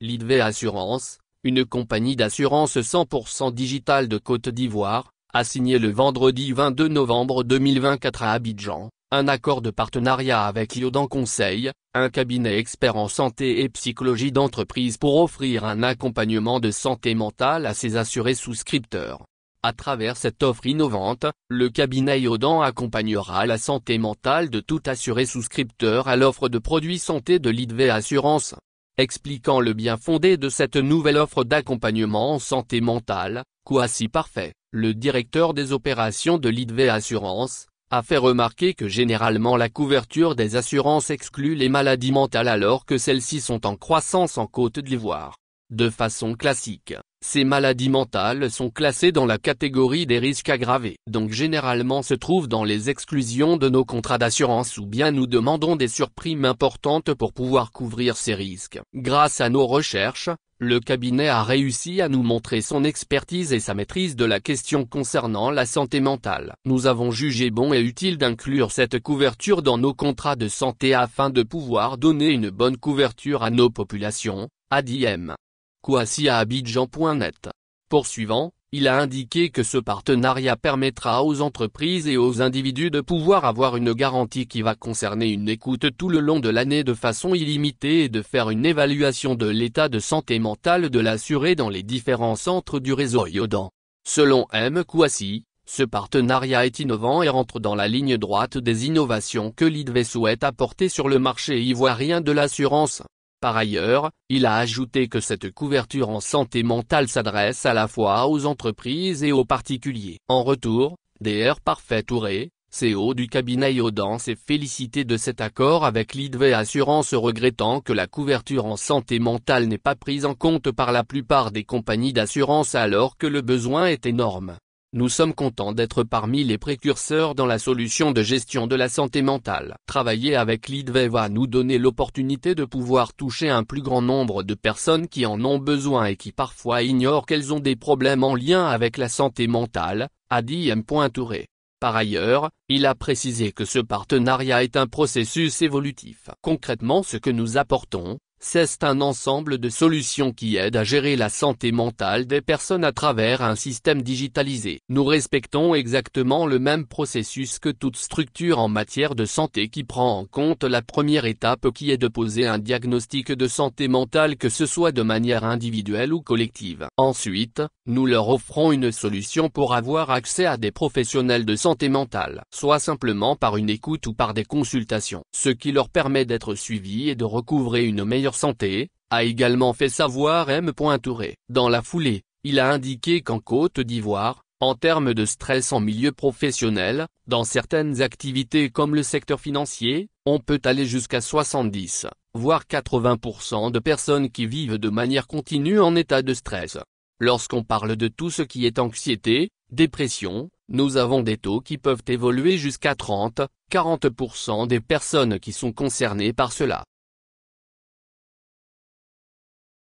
Leadway Assurance, une compagnie d'assurance 100% digitale de Côte d'Ivoire, a signé le vendredi 22 novembre 2024 à Abidjan, un accord de partenariat avec Yodan Conseil, un cabinet expert en santé et psychologie d'entreprise pour offrir un accompagnement de santé mentale à ses assurés souscripteurs. À travers cette offre innovante, le cabinet Yodan accompagnera la santé mentale de tout assuré souscripteur à l'offre de produits santé de Leadway Assurance. Expliquant le bien fondé de cette nouvelle offre d'accompagnement en santé mentale, Kouassi Parfait, le directeur des opérations de Leadway Assurance, a fait remarquer que généralement la couverture des assurances exclut les maladies mentales alors que celles-ci sont en croissance en Côte d'Ivoire. De façon classique, ces maladies mentales sont classées dans la catégorie des risques aggravés, donc généralement se trouvent dans les exclusions de nos contrats d'assurance ou bien nous demandons des surprimes importantes pour pouvoir couvrir ces risques. Grâce à nos recherches, le cabinet a réussi à nous montrer son expertise et sa maîtrise de la question concernant la santé mentale. Nous avons jugé bon et utile d'inclure cette couverture dans nos contrats de santé afin de pouvoir donner une bonne couverture à nos populations, a dit M. Kouassi à Abidjan.net. Poursuivant, il a indiqué que ce partenariat permettra aux entreprises et aux individus de pouvoir avoir une garantie qui va concerner une écoute tout le long de l'année de façon illimitée et de faire une évaluation de l'état de santé mentale de l'assuré dans les différents centres du réseau Yodan. Selon M. Kouassi, ce partenariat est innovant et rentre dans la ligne droite des innovations que Leadway souhaite apporter sur le marché ivoirien de l'assurance. Par ailleurs, il a ajouté que cette couverture en santé mentale s'adresse à la fois aux entreprises et aux particuliers. En retour, Dr Parfait Touré, CEO du cabinet Yodan s'est félicité de cet accord avec Leadway Assurance regrettant que la couverture en santé mentale n'est pas prise en compte par la plupart des compagnies d'assurance alors que le besoin est énorme. Nous sommes contents d'être parmi les précurseurs dans la solution de gestion de la santé mentale. Travailler avec Leadway va nous donner l'opportunité de pouvoir toucher un plus grand nombre de personnes qui en ont besoin et qui parfois ignorent qu'elles ont des problèmes en lien avec la santé mentale, a dit M. Touré. Par ailleurs, il a précisé que ce partenariat est un processus évolutif. Concrètement, ce que nous apportons, c'est un ensemble de solutions qui aident à gérer la santé mentale des personnes à travers un système digitalisé. Nous respectons exactement le même processus que toute structure en matière de santé qui prend en compte la première étape qui est de poser un diagnostic de santé mentale que ce soit de manière individuelle ou collective. Ensuite, nous leur offrons une solution pour avoir accès à des professionnels de santé mentale, soit simplement par une écoute ou par des consultations, ce qui leur permet d'être suivis et de recouvrer une meilleure santé, a également fait savoir M. Touré. Dans la foulée, il a indiqué qu'en Côte d'Ivoire, en termes de stress en milieu professionnel, dans certaines activités comme le secteur financier, on peut aller jusqu'à 70, voire 80% de personnes qui vivent de manière continue en état de stress. Lorsqu'on parle de tout ce qui est anxiété, dépression, nous avons des taux qui peuvent évoluer jusqu'à 30-40% des personnes qui sont concernées par cela.